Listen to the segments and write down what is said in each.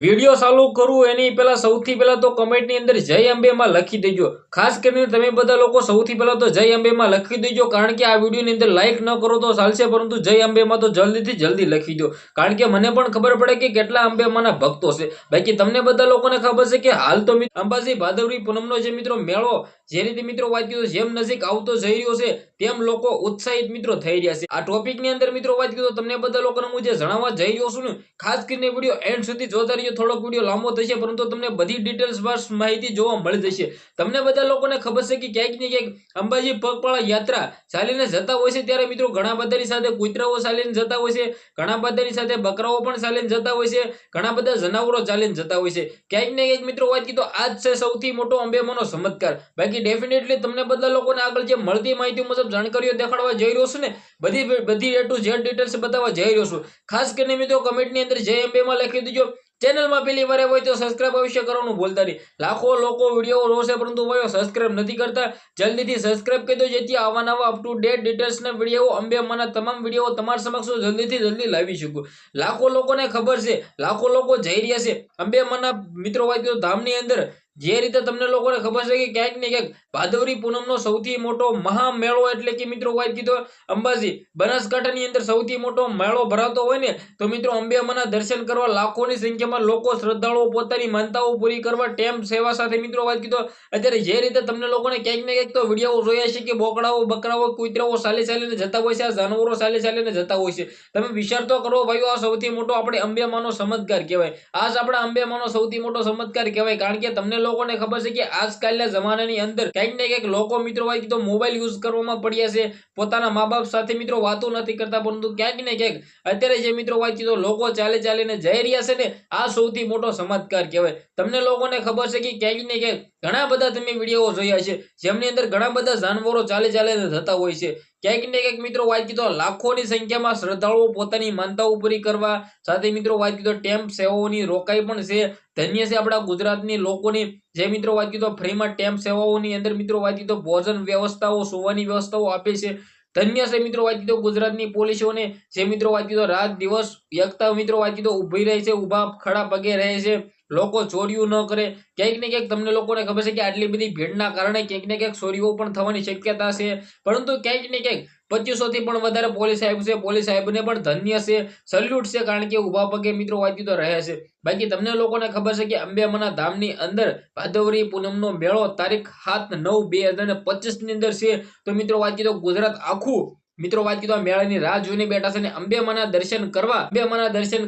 Video ચાલુ કરું એની પહેલા સૌથી પહેલા તો કમેન્ટની અંદર જય અંબે માં લખી દેજો. ખાસ કરીને તમે બધા લોકો સૌથી પહેલા તો જય અંબે માં લખી દેજો, કારણ કે આ વિડિયોની અંદર લાઈક ન કરો તો ચાલશે, પરંતુ જય અંબે માં તો જલ્દીથી જલ્દી લખી દો, કારણ કે મને પણ ખબર પડે કે કેટલા અંબે માના ભક્તો છે. બાકી તમને બધા લોકોને ખબર છે કે હાલ તો અંબાજી ભાદરવી પૂનમનો જે મિત્રો મેળો જે રીતે મિત્રો વાત કીધું જેમ નજીક આવતો જઈ રહ્યો છે તેમ લોકો ઉત્સાહિત મિત્રો થઈ રહ્યા છે. આ ટોપિકની અંદર મિત્રો વાત કીધું તમને બધા લોકોને હું જે જણાવવા જઈ રહ્યો છું ને, ખાસ કરીને વિડિયો એન્ડ સુધી જોતા રહેજો. થોડોક વિડિયો લાંબો થશે, પરંતુ તમને બધી ડિટેલ્સ બસ માહિતી જોવા મળી જશે. તમને બધા લોકોને ખબર છે કે ક્યાંક ને ક્યાંક અંબાજી પગપાળા યાત્રા ચાલીને જતા હોય છે ત્યારે મિત્રો ઘણા બધાની સાથે કૂતરાઓ ચાલીને જતા હોય છે, ઘણા બધાની સાથે બકરાઓ પણ ચાલીને જતા હોય છે, ઘણા બધા જનાવરો ચાલીને જતા હોય છે. ક્યાંક ને ક્યાંક મિત્રો વાત કીધું આ જ છે સૌથી મોટો અંબેમાનો ચમત્કાર. બાકી ડેફિનેટલી તમને બધા લોકોને આગળ જે મળતી માહિતી મુજબ જાણકારીઓ દેખાડવા જઈ રહ્યો છું ને, બધી A to Z ડિટેલ્સ બતાવવા જઈ રહ્યો છું. ખાસ કરીને મિત્રો કમેન્ટની અંદર જય અંબેમાં લખી દેજો. ચેનલમાં પહેલી વાર હોય તો સબસ્ક્રાઇબ અવશ્ય કરવાનું ભૂલતા નહીં. લાખો લોકો વિડીયો જોશે પરંતુ ભાઈઓ સબસ્ક્રાઇબ નથી કરતા. જલ્દીથી સબસ્ક્રાઇબ કરી દો, જેથી આવા નવા અપ ટુ ડેટ ડિટેલ્સના વિડીયો અંબેમાના તમામ વિડીયો તમારા સમક્ષ જલ્દીથી જલ્દી લાવી શકું. લાખો લોકોને ખબર છે, લાખો લોકો જઈ રહ્યા છે અંબેમાના મિત્રો વાત કીધું ધામની અંદર. જે રીતે તમને લોકોને ખબર છે કે ક્યાંક ને ક્યાંક ભાદરવી પૂનમનો સૌથી મોટો મહામેળો એટલે કે મિત્રો વાત કીધો અંબાજી બનાસકાંઠાની અંદર સૌથી મોટો મેળો ભરાતો હોય ને, તો મિત્રો અંબેમાના દર્શન કરવા લાખોની સંખ્યામાં લોકો શ્રદ્ધાળુઓ પોતાની માનતાઓ પૂરી કરવા ટેમ્પ સેવા સાથે મિત્રો વાત કીધો અત્યારે જે રીતે તમને લોકોને ક્યાંક ને ક્યાંક તો વિડીયો જોયા છે કે બોકડાઓ બકરાઓ કૂતરાઓ ચાલીને જતા હોય છે, આ જાનવરો ચાલીને જતા હોય છે. તમે વિચાર તો કરો ભાઈઓ, આ સૌથી મોટો આપણે અંબેમાનો ચમત્કાર કહેવાય. આ જ આપણા અંબેમાનો સૌથી મોટો ચમત્કાર કહેવાય, કારણ કે તમને લોકોને ખબર છે કે આજકાલના જમાનાની અંદર ક્યાંક ને ક્યાંક લોકો મિત્રો વાત કીધો મોબાઈલ યુઝ કરવામાં પડ્યા છે, પોતાના મા બાપ સાથે મિત્રો વાતો નથી કરતા, પરંતુ ક્યાંક ને ક્યાંક અત્યારે જે મિત્રો વાત કીધો લોકો ચાલીને જઈ રહ્યા છે ને, આ સૌથી મોટો ચમત્કાર કહેવાય. તમને લોકોને ખબર છે કે ક્યાંક ને ક્યાંક ઘણા બધા તમે વિડીયો જોયા છે જેમની અંદર ઘણા બધા જાનવરો ચાલીને જતા હોય છે. ક્યાંક ને ક્યાંક મિત્રો વાત કીધો લાખોની સંખ્યામાં શ્રદ્ધાળુઓ પોતાની માનતાઓ પૂરી કરવા સાથે મિત્રો વાત કીધો ટેમ્પ સેવાઓની રોકાઈ પણ છે. ધન્ય છે આપણા ગુજરાતની લોકોની જે મિત્રો વાત કીધો ફ્રીમાં ટેમ્પ સેવાઓની અંદર મિત્રો વાત કીધો ભોજન વ્યવસ્થાઓ સુવાની વ્યવસ્થાઓ આપે છે. ધન્ય છે મિત્રો વાત કીધો ગુજરાતની પોલીસોને જે મિત્રો વાત કીધો રાત દિવસ એકતા મિત્રો વાત કીધો ઉભી રહે છે, ઉભા ખડા પગે રહે છે, લોકો ચોરીઓ ન કરે. ક્યાંક ને ક્યાંક તમને લોકોને ખબર છે કે આટલી બધી ભીડના કારણે ક્યાંક ને ક્યાંક ચોરીઓ પણ થવાની શક્યતા છે, પરંતુ ક્યાંક ને ક્યાંક 2500 થી પણ વધારે પોલીસ સાહેબ છે, પોલીસ સાહેબને પણ ધન્ય છે, સલ્યુટ છે, કારણ કે ઉભા પગે મિત્રો વાત કીધો રહે છે. બાકી તમને લોકોને ખબર છે કે અંબેમાના ધામની અંદર ભાદરવી પૂનમનો મેળો તારીખ 7/9/2025 ની અંદર છે. તો મિત્રો વાત કીધો ગુજરાત આખું મિત્રો વાત કીધો મેળાની રાહ જોઈને બેઠા છે ને અંબેમાના દર્શન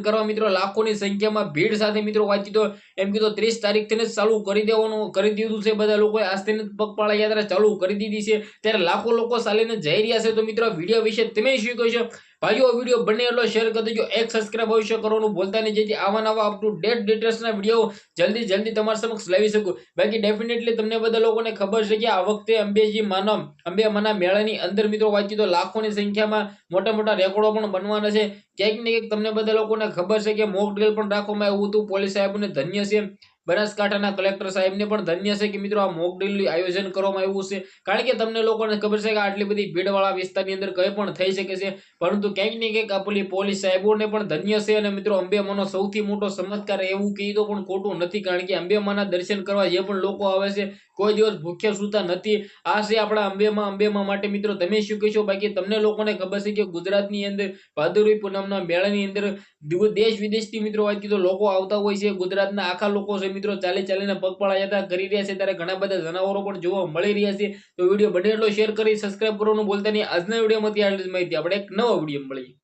કરવા મિત્રો લાખોની સંખ્યામાં ભીડ સાથે મિત્રો વાત કીધો એમ કીધો 30 તારીખથી જ ચાલુ કરી દીધું છે. બધા લોકોએ આજથી પગપાળા યાત્રા ચાલુ કરી દીધી છે, ત્યારે લાખો લોકો ચાલીને જઈ રહ્યા છે. તો મિત્રો વિડીયો વિશે તમે શું કહેશો ભાઈઓ? વિડીયો બને એટલો શેર કરી દેજો, એક સબસ્ક્રાઇબ અવશ્ય કરવાનું ભૂલતા નહીં, જેથી આવા નવા અપ ટુ ડેટ ડિટેલ્સના વિડીયો જલ્દી તમારા સમક્ષ લાવી શકું. બાકી ડેફિનેટલી તમને બધા લોકોને ખબર છે કે આ વખતે અંબેમાના મેળાની અંદર મિત્રો વાત કીધો લાખોની સંખ્યામાં મોટા રેકોર્ડો પણ બનવાના છે. ક્યાંક ને ક્યાંક તમને બધા લોકોને ખબર છે કે મોક ડ્રિલ પણ રાખવામાં આવ્યું હતું. પોલીસ સાહેબને ધન્ય છે, બનાસકાંઠાના કલેક્ટર સાહેબને પણ ધન્ય છે કે મિત્રો આ મોક ડ્રિલનું આયોજન કરવામાં આવ્યું છે, કારણ કે તમને લોકોને ખબર છે કે આટલી બધી ભીડવાળા વિસ્તારની અંદર કંઈ પણ થઈ શકે છે, પરંતુ ક્યાંક ને ક્યાંક આપણી પોલીસ સાહેબોને પણ ધન્ય છે. અને મિત્રો અંબેમાનો સૌથી મોટો ચમત્કાર એવું કીધું પણ ખોટું નથી, કારણ કે અંબેમાના દર્શન કરવા જે પણ લોકો આવે છે કોઈ દિવસ ભૂખ્યા સૂતા નથી. આ છે આપણા અંબેમા માટે. મિત્રો તમે શું કહેશો? બાકી તમને લોકોને ખબર છે કે ગુજરાતની અંદર ભાદરવી પૂનમના મેળાની અંદર દેશ વિદેશથી મિત્રો વાત કીધો લોકો આવતા હોય છે. ગુજરાતના આખા લોકો છે મિત્રો ચાલીને પગપાળા યાત્રા કરી રહ્યા છે, ત્યારે ઘણા બધા જનાવરો પણ જોવા મળી રહ્યા છે. તો વિડીયો બને એટલો શેર કરી સબસ્ક્રાઇબ કરવાનું ભૂલતા નહીં. આજના વિડીયોમાંથી આટલી જ માહિતી, આપણે એક નવા વિડીયો મળીએ.